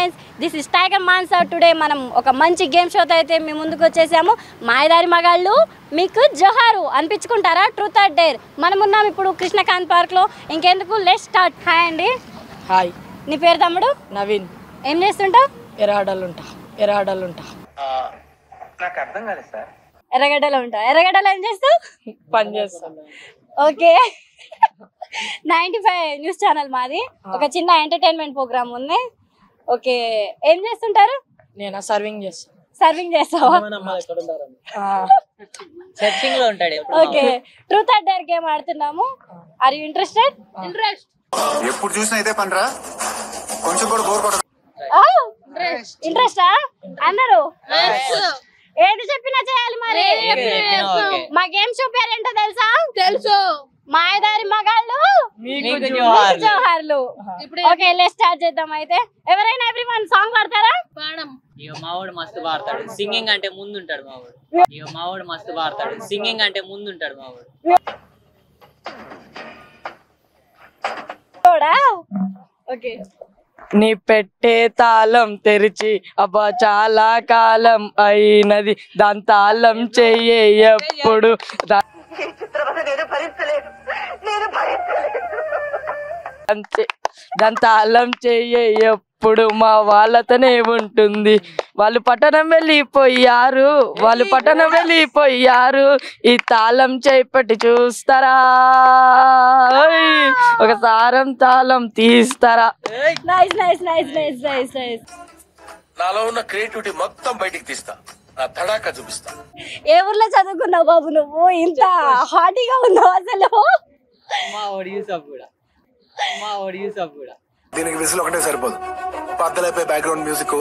Friends, this is Tiger Manser. Today మనం ఒక మంచి గేమ్ షోతో అయితే మీ ముందుకు వచ్చేసాము. మాయదారి మగాళ్ళు మీకు జోహారు అనిపించుకుంటారా? Truth or dare. మనం ఉన్నాం ఇప్పుడు కృష్ణకాంత్ పార్క్లో. ఇంకెందుకు, లెట్స్ స్టార్ట్. హాయ్ అండి. హాయ్. నీ పేరు తమ్ముడు? నవీన్. ఏం చేస్తుంటావు? ఎర్రగడ్డలుంటా. నాకు అర్థం కాలేదు సార్. ఎర్రగడ్డలో ఉంటావు. ఎర్రగడ్డలో ఏం చేస్తావు? పని చేస్తాం. ఓకే. 95 న్యూస్ ఛానల్ మాది. ఒక చిన్న ఎంటర్టైన్మెంట్ ప్రోగ్రామ్ ఉంది. ఓకే, ఏం చేస్తుంటారు? నేను సర్వింగ్ చేస్తాను. సర్వింగ్ చేస్తావా? సెర్చింగ్ లో ఉంటాడు. Okay, truth or dare game ఆడుతున్నాము. Are you interested? ఎప్పుడు చూసినా అయితే పనిరా, కొంచెం కూడా బోర్ కొట్టదు. ఇంట్రెస్టా అందరూ? ఏది చెప్పినా చేయాలి మరి. మా గేమ్ షో పేరు ఏంటో తెలుసా? తెలుసు, మాయదారి మగాళ్ళు జోహార్లు. ఓకే, లెట్స్ స్టార్ట్ చేద్దాం. అయితే ఎవరైనా ఎవ్రీవన్ సాంగ్ పాడతారా? మావాడు మస్తు పాడతాడు, సింగింగ్ అంటే ముందు ఉంటాడు మావాడు. మావాడు మస్తు పాడతాడు, సింగింగ్ అంటే ముందు ఉంటాడు మావాడు. ఓకే. నీ పెట్టే తాళం తెరిచి అబ్బా చాలా కాలం అయినది, దాని తాళం చెయ్యే ఎప్పుడు దాని తాళం చెయ్యే ఎప్పుడు మా వాళ్ళతోనే ఉంటుంది. వాళ్ళు పట్టణం వెళ్ళిపోయారు, ఈ తాళం చేపట్టి చూస్తారా, ఒక సారం తాళం తీస్తారా. Nice nice nice nice nice nice. నాలో ఉన్న క్రియేటివిటీ మొత్తం బయటికి తీస్తా, నా తడాక చూపిస్తా. ఏ ఊర్లో చదువుకున్నావు బాబు నువ్వు? ఇంత హాటీగా ఉన్నావు అసలు. మావాడు యూసఫ్ కూడా. దీనికి విజిల్ ఒకటే సరిపోదు, పద్దలైపోయి బ్యాక్గ్రౌండ్ మ్యూజిక్,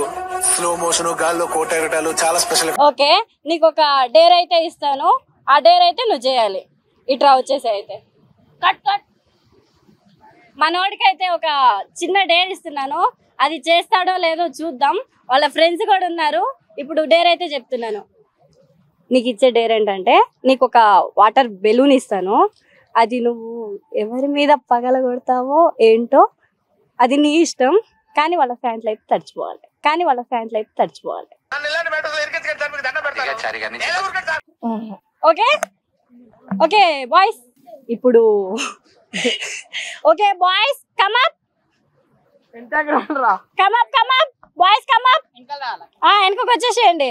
స్లో మోషన్, గాల్లో కోటెగటాలు చాలా స్పెషల్. ఓకే, నీకు ఒక డేర్ అయితే ఇస్తాను. ఆ డేర్ అయితే నువ్వు చేయాలి. ఇట్రా వచ్చేసి అయితే కట్ కట్. మనోడికి అయితే ఒక చిన్న డేర్ ఇస్తున్నాను. అది చేస్తాడో లేదో చూద్దాం. వాళ్ళ ఫ్రెండ్స్ కూడా ఉన్నారు. ఇప్పుడు డేర్ అయితే చెప్తున్నాను. నీకు ఇచ్చే డేర్ ఏంటంటే, నీకు ఒక వాటర్ బెలూన్ ఇస్తాను. అది నువ్వు ఎవరి మీద పగలగొడతావో ఏంటో అది నీ ఇష్టం, కానీ వాళ్ళ ఫ్యాన్లు అయితే తడిచిపోవాలి. ఓకే ఓకే బాయ్స్, ఇప్పుడు okay boys come up boys come up. వెనకకు వచ్చేసేయాలి.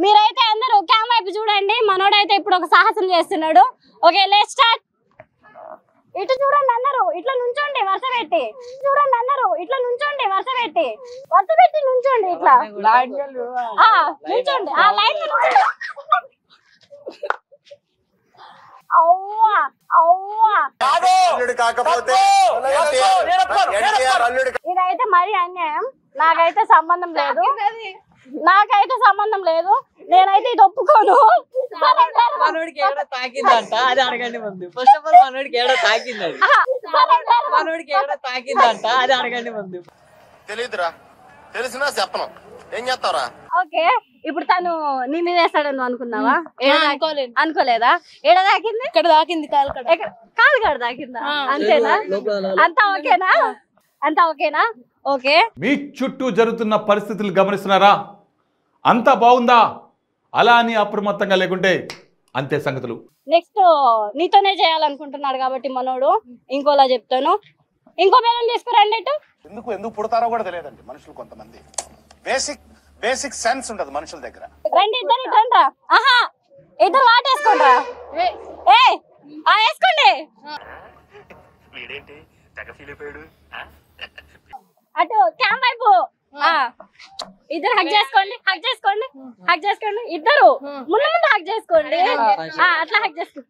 మీరైతే అందరూ క్యామ్ వైపు చూడండి. మనోడైతే ఇప్పుడు ఒక సాహసం చేస్తున్నాడు. Okay, let's start. ఇటు చూడండి అందరూ, ఇట్లా నుంచోండి వరుస పెట్టి. నుంచోండి ఇట్లా నుంచోండి. ఆ లైన్ ఇదైతే మరి అన్యాయం. నాకైతే సంబంధం లేదు. నేనైతే ఇది ఒప్పుకోను. మనోడికి ఏడో తాకిందంట, అది అడగండి ముందు. ఫస్ట్ ఆఫ్ ఆల్ మనోడికి ఏడో తాకిందంట, అది అడగండి ముందు. తెలియదురా, తెలిసినా చెప్పను, ఏం చేస్తావురా? ఓకే, ఇప్పుడు తను నీ మీద వేస్తాడని అనుకున్నావా? అనుకోలేదా? ఏడ తాకింది? ఇక్కడ తాకింది, కాలు కాడ తాకిందా? అంతేనా? అంతా ఓకేనా? ఓకే. మీ చుట్టూ జరుగుతున్న పరిస్థితులు గమనిస్తున్నారా? అంతా బాగుందా? అలా అని అప్రమత్తంగా లేకుంటే అంతే సంగతులు. నెక్స్ట్ నీతోనే చేయాలనుకుంటున్నాడు కాబట్టి మనోడు ఇంకోలా చెప్తాను. ఇంకో బెలూన్ తీసుకురండి. ఎందుకు పుడతారో కూడా తెలియదండి మనుషులు. కొంతమంది బేసిక్ సెన్స్ ఉండదు మనుషుల దగ్గర. రండి ఇద్దరు. ఆహా, ఇద్దరు వాటేసుకోండి. వేసుకోండి. అటు క్యామ్ వైపు ఇద్దరు హక్ చేసుకోండి. ఇద్దరు ముందు హక్ చేసుకోండి. అట్లా హక్ చేసుకోండి.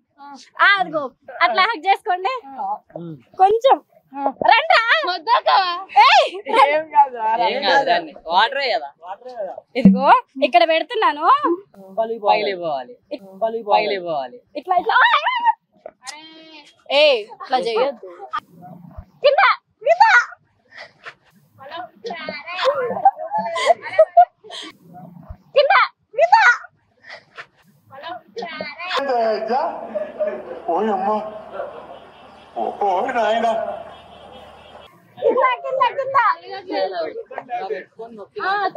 అదిగో అట్లా హక్ చేసుకోండి. కొంచెం రండి. ఇదిగో ఇక్కడ పెడుతున్నాను. ఇట్లా ఇట్లా చేయొద్దు. కింద కింద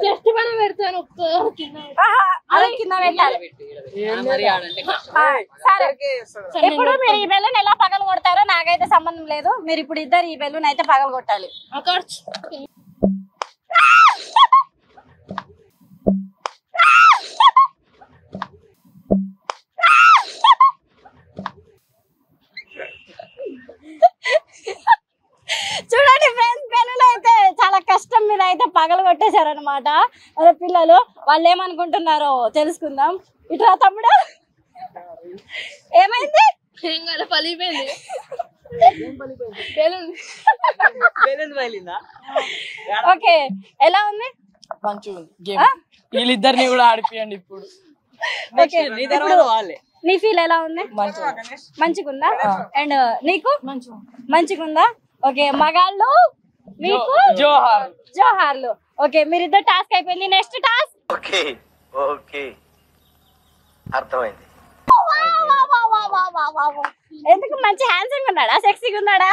చెస్ట్ పైన పెడతాను అదే కింద పెట్టాలి. సరే ఇప్పుడు మీరు ఈ బెలూన్ ఎలా పగలు కొడతారో నాకైతే సంబంధం లేదు. మీరు ఇప్పుడు ఇద్దరు ఈ బెలూన్ అయితే పగలు కొట్టాలి. చూడండి ఫ్రెండ్స్, బెలూన్ అయితే చాలా కష్టం మీద అయితే పగలు కొట్టేశారనమాట అదే పిల్లలు. వాళ్ళు ఏమనుకుంటున్నారో తెలుసుకుందాం. ఇట్లా తమ్ముడు ఏమైంది? పలిపోయింది ఓకే, ఎలా ఉంది? మంచిగా ఉంది గేమ్. వీళ్ళిద్దరిని కూడా ఆడిపియండి ఇప్పుడు. నీ ఫీల్ ఎలా ఉంది? మంచిగా ఉందా? అండ్ నీకు మంచిగా ఉందా? ఓకే, మగాళ్ళు మీకు జోహార్లు. ఓకే, మీరిద్దరు టాస్క్ అయిపోయింది. Next task. ఓకే ఓకే అర్థమైంది. ఎందుకు మంచి హ్యాండ్సమ్ ఉన్నాడా? సెక్సీగా ఉన్నాడా?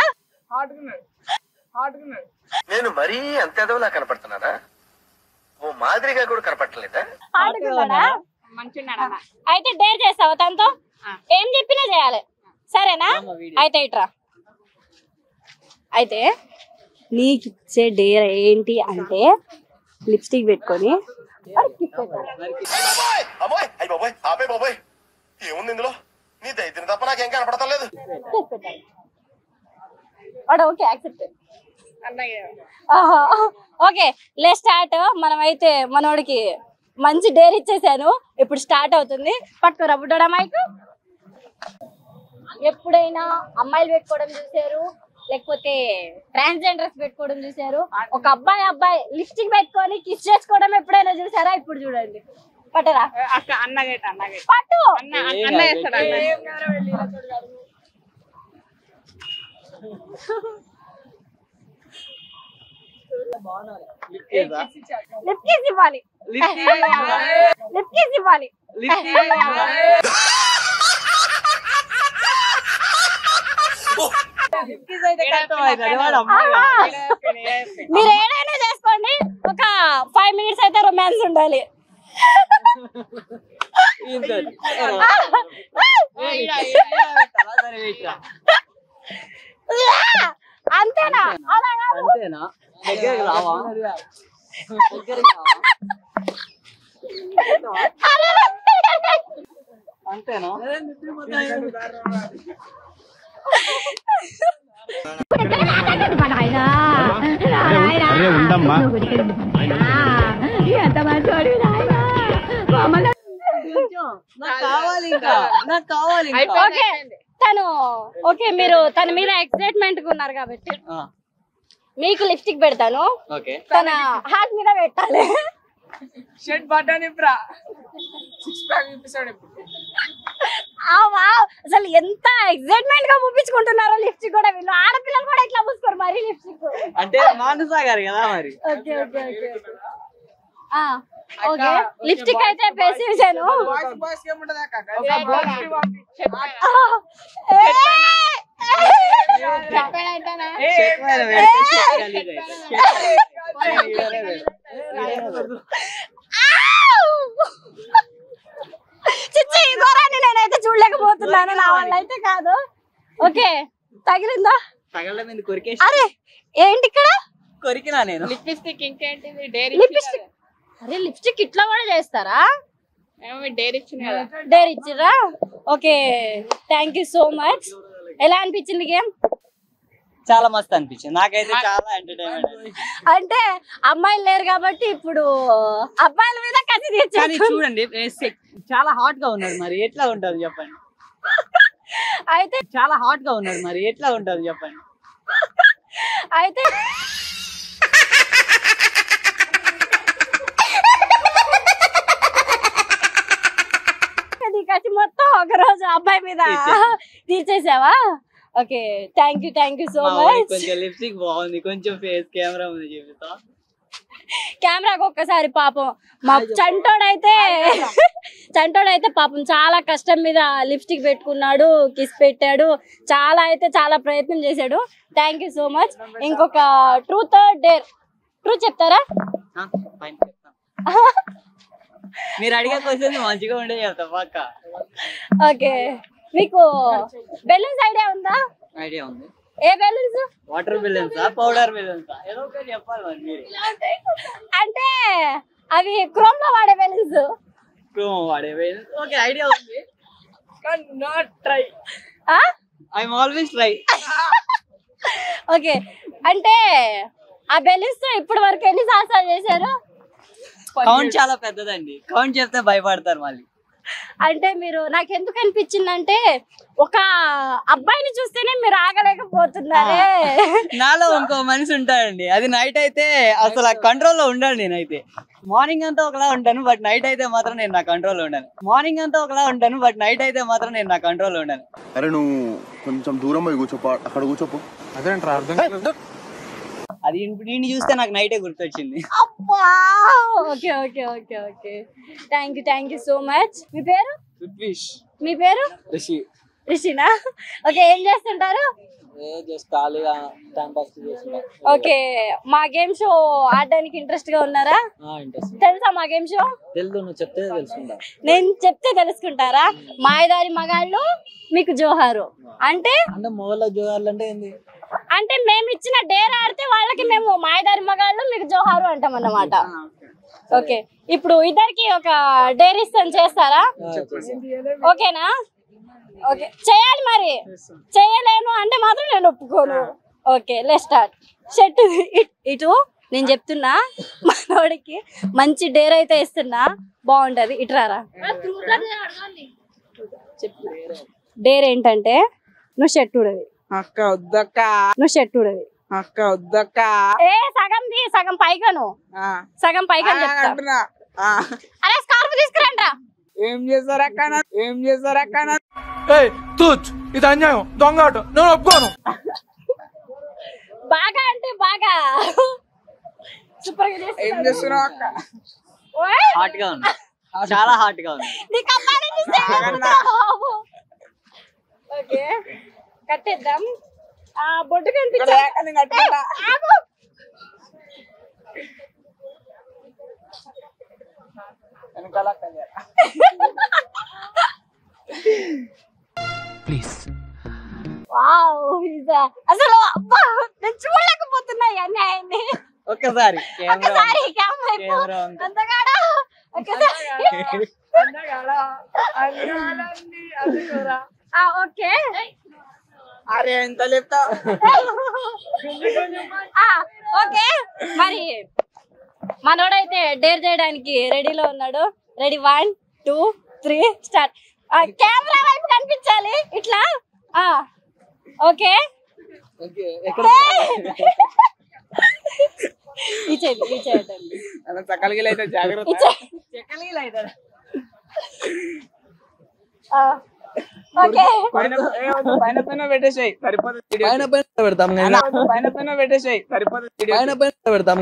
నేను మరీ అంత ఎదవలా కనపడుతున్నానా? ఓ మాదిరిగా కూడా కనపడలేదా? అయితే డేర్ చేస్తావా తనతో? ఏం చెప్పినా చేయాలి, సరేనా? అయితే ఇట్రా. అయితే నీకు ఇచ్చే డేర్ ఏంటి అంటే లిప్స్టిక్ పెట్టుకొని అమ్మాయి అయ్యి బాబోయ్, ఆపే బాబోయ్, ఏముంది ఇందులో? నీ దైత్యం తప్ప నాకేం కనపడతా లేదు. Okay, accept. Okay, let's start. మనమైతే మనోడికి మంచి డేర్ ఇచ్చేసాను. ఇప్పుడు స్టార్ట్ అవుతుంది. పట్టుకోరా బుడ్డోడా మైక్. ఎప్పుడైనా అమ్మాయిలు పెట్టుకోవడం చూసారు, లేకపోతే ట్రాన్స్జెండర్స్ పెట్టుకోవడం చూసారు? ఒక అబ్బాయి లిప్స్టిక్ పెట్టుకొని కిస్ చేసుకోవడం ఎప్పుడైనా చూసారా? ఇప్పుడు చూడండి. పట్టరా పట్టు. లిప్ కిస్ ఇవ్వాలి. లిప్ కిస్ ఇవ్వాలి. మీరు ఏదైనా చేసుకోండి, ఒక 5 minutes అయితే రొమాన్స్ ఉండాలి. అంతేనా? అంతేనా? ఓకే, మీరు తన మీద ఎక్సైట్మెంట్ గా ఉన్నారు కాబట్టి మీకు లిప్స్టిక్ పెడతాను. తన హార్ట్ మీద పెట్టాలి. అసలు ఎంత ఎక్సైట్మెంట్ గా చూపించుకుంటున్నారో లిప్స్టిక్ కూడా. వీళ్ళు ఆడపిల్లలు కూడా ఇట్లా పూసుకోరు మరి లిప్స్టిక్. అంటే మానసాగారు కదా మరి. Okay okay okay okay, lipstick అయితే వేసేసాను. చిచ్చి ఈ ఘోరాన్ని నేనైతే చూడలేకపోతున్నాను, నా వల్ల అయితే కాదు. ఓకే, తగిలిందా? అరే ఏంటి ఇక్కడ కొరికినా నేను? లిప్స్టిక్ ఇంకేంటిది? Dare lipstick. అరే లిప్స్టిక్ ఇట్లా కూడా చేస్తారా? డేర్ ఇచ్చిన కదా. డేర్ ఇచ్చిరా? Okay, thank you so much. ఎలా అనిపించింది గేమ్? చాలా మస్తు అనిపించింది నాకైతే, చాలా ఎంటర్టైన్మెంట్. అంటే అమ్మాయిలు లేరు కాబట్టి ఇప్పుడు అబ్బాయిల మీద కసి తీర్చారు. చూడండి చాలా హాట్ గా ఉన్నారు, మరి ఎట్లా ఉంటది చెప్పండి? అయితే చాలా హాట్ గా ఉన్నారు, మరి ఎట్లా ఉంటది చెప్పండి? అయితే కసి మొత్తం ఒక రోజు అబ్బాయి మీద తీర్చేసావా? Okay, thank you so much. కొంచెం లిప్స్టిక్ బాగుంది, కొంచెం ఫేస్ కెమెరా ఉంది చూపిస్తా. కెమెరాకి ఒక్కసారి పాపం మా చంటోడైతే పాపం చాలా కష్టం మీద లిప్స్టిక్ పెట్టుకున్నాడు, కిస్ పెట్టాడు, చాలా ప్రయత్నం చేశాడు. Thank you so much. ఇంకొక ట్రూత్ ఆర్ డేర్ ట్రూ చెప్తారా? ఫైన్ చెప్తాను. మీరు అడిగే క్వశ్చన్ మంచిగా ఉండే చెప్తా పక్క. ఓకే, మీకు బెలూన్స్ ఐడియా ఉందా? ఐడియా ఉంది. ఏ బెలూన్స్? వాటర్ బెలూన్సా పౌడర్ బెలూన్సా ఏదో ఒకటి చెప్పాలి మరి మీరు. అంటే అవి క్రోమ్ లో వాడే బెలూన్స్. క్రోమ్ వాడే బెలూన్స్. ఓకే ఐడియా ఉంది. Not try. I'm always try. Okay, అంటే ఆ బెలూన్స్ తో ఇప్పటి వరకు ఎన్ని సాహసాలు చేశారు? కౌంట్ చాలా పెద్దదండి, కౌంట్ చెప్తే భయపడతారు మళ్ళీ. అంటే మీరు నాకు ఎందుకు అనిపించిందంటే ఒక అబ్బాయిని చూస్తేనే మీరు ఆగలేకపోతున్నారే. నాలో ఇంకో మనిషి ఉంటాడండి, అది నైట్ అయితే అసలు కంట్రోల్లో ఉండాలి. నేనైతే మార్నింగ్ అంతా ఒకలా ఉంటాను, బట్ నైట్ అయితే మాత్రం నేను నా కంట్రోల్లో ఉండాను. మార్నింగ్ అంతా ఒకలా ఉంటాను, బట్ నైట్ అయితే మాత్రం నేను నా కంట్రోల్లో ఉండాను. అరే నువ్వు కొంచెం దూరం పోయి కూర్చోపో, అక్కడ కూర్చోపో. అదేంట్రా అర్థం అది నేను చూస్తే నాకు నైటే గుర్తొచ్చింది. అబ్బా, okay okay okay okay, thank you so much. మీ పేరు? మీ పేరు? రిషినా? ఓకే, ఏం చేస్తుంటారు? జస్ట్ ఖాళీగా టైం పాస్ చేస్తుంటా. ఓకే, మా గేమ్ షో ఆడడానికి ఇంట్రెస్ట్ గా ఉన్నారా? తెలుసా మా గేమ్ షో? తెలుసు, నువ్వు చెప్తే తెలుసుకుంటా. నేను చెప్తే తెలుసుకుంటారా? మాయదారి మగాళ్ళు మీకు జోహారు అంటే మొగల జోహార్లు అంటే ఏంది? అంటే మేము ఇచ్చిన డేర్ ఆడితే వాళ్ళకి మేము మాయదారి మగాళ్ళు మీకు జోహారు అంటాం అన్నమాట. ఓకే, ఇప్పుడు ఇద్దరికి ఒక డేర్ ఇస్తాను, చేస్తారా? ఓకేనా? ఓకే, చేయాలి. మరి చేయలేను అంటే మాత్రం నేను ఒప్పుకోను. Okay, let's start. షర్ట్ ఇటు నేను చెప్తున్నా, మనోడికి మంచి డేర్ అయితే ఇస్తున్నా, బాగుంటది. ఇటురారా. డేర్ ఏంటంటే నువ్వు షర్ట్ ఉడవి. అక్క వద్దక్క, నువ్వు షర్ట్ ఉడవి. అక్క వద్దక్క. ఏ సగంది సగం పైగాను, సగం పైగాను చెప్తా. అరే స్కార్ఫ్ తీసుకురండి. ఏం చేస్తారక్క, ఏం చేస్తారక్క? ఇది అన్యాయం, దొంగ ఆట, నేను ఒప్పుకోను. బాగా అంటే బాగా సూపర్ గా ఏం చేస్తున్నావు అక్క? హాట్ గా ఉంది, చాలా హాట్ గా ఉంది. ఓకే, కట్టేద్దాం. ఆ బొడ్డు కనిపించ. అసలు అబ్బా, నేను చూడలేకపోతున్నా ఈ అన్యాయాన్ని. ఒక్కసారి ఓకే. అరే ఎంత చెప్తా. ఓకే, మరి మనోడైతే డేర్ చేయడానికి రెడీలో ఉన్నాడు. Ready, 1 2 3 start. కెమెరా వైపు కనిపించాలి ఇట్లా. ఓకే, ఇచ్చేయండి. చక్కలిగిలైతే జాగ్రత్త. ఓకే, పైన పైన పెట్టేసాయి సరిపోతుంది. పైన పెడతాం, పైన పైన పెట్టేసాయి సరిపోతుంది. పెడతాం.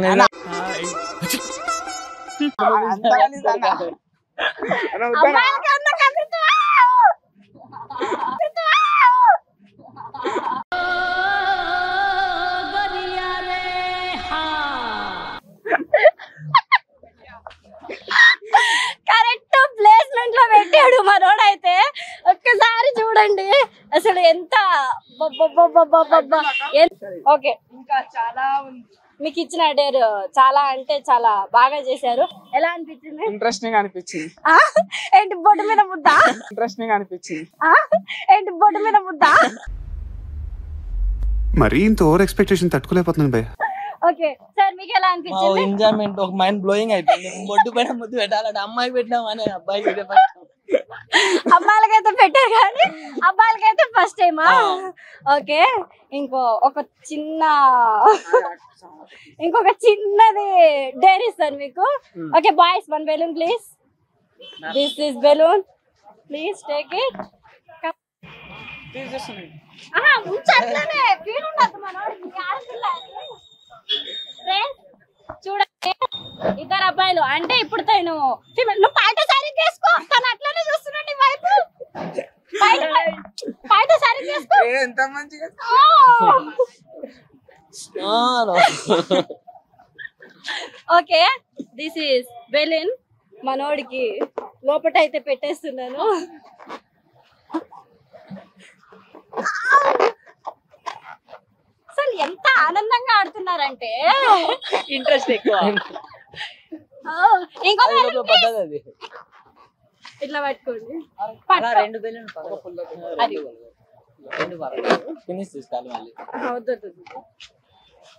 కరెక్ట్ ప్లేస్మెంట్ లో పెట్టాడు మనోడైతే. ఒక్కసారి చూడండి అసలు ఎంత. ఓకే, ఇంకా చాలా ఉంది. మీకు ఇచ్చిన డేర్ చాలా అంటే చాలా బాగా చేశారు. ఎలా అనిపించింది? ఇంట్రెస్టింగ్ అనిపించింది. ఏంటి బొడ్డు మీద ముద్ద? ఇంట్రెస్టింగ్ అనిపించింది. ఏంటి బొడ్డు మీద ముద్ద? మరీ ఇంత ఓవర్ ఎక్స్పెక్టేషన్ తట్టుకోలేకపోతున్నాను భయ్య. ఓకే సార్, మీకు ఎలా అనిపించింది? ఎంజాయ్మెంట్ ఒక మైండ్ బ్లోయింగ్ అయిపోయింది. బొడ్డు పైన ముద్దు పెట్టాలంటే అమ్మాయికి పెట్టినాం అనే అబ్బాయికి అమ్మాయిలకైతే పెట్టారు కానీ అబ్బాయిలకైతే ఫస్ట్ టైమా? ఓకే, ఇంకొక చిన్నది డేర్ ఇస్తాను మీకు. Okay boys, 1 balloon please. This is balloon, please take it. చూడండి, ఇద్దరు అబ్బాయిలు అంటే ఇప్పుడు తను నువ్వు పాట సారీ చేసుకో, తను అట్లానే చూస్తున్నాడు వైపు. పాట సారీ చేసుకో. ఎంత మంచిగా. Okay, this is Belin. మనోడికి లోపట అయితే పెట్టేస్తున్నాను. అసలు ఎంత ఆనందంగా ఆడుతున్నారంటే ఇంట్రెస్ట్ ఎక్కువ. ఇంకో అది ఇట్లా పట్టుకోండి. రెండు బెలూన్ ఫినిష్ తీసుకోవాలి మళ్ళీ.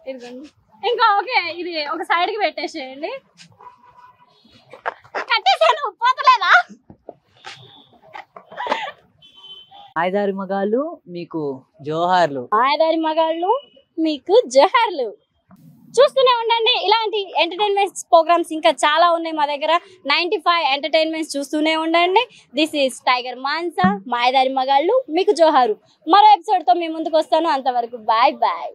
ఇదిగోండి. ఇంకా ఓకే, ఇది ఒక సైడ్ కి పెట్టేసేయండి. కట్టేసాను, పోతలేదా? మాయదారి మగాళ్ళు మీకు జోహార్లు. మాయదారి మగాళ్ళు మీకు జోహార్లు. చూస్తూనే ఉండండి, ఇలాంటి ఎంటర్టైన్మెంట్ ప్రోగ్రామ్స్ ఇంకా చాలా ఉన్నాయి మా దగ్గర. 95 ఎంటర్టైన్మెంట్స్ చూస్తూనే ఉండండి. This is tiger Mansa. మాయదారి మగాళ్ళు మీకు జోహారు. మరో ఎపిసోడ్ తో మీ ముందుకు వస్తాను. అంతవరకు బాయ్ బాయ్.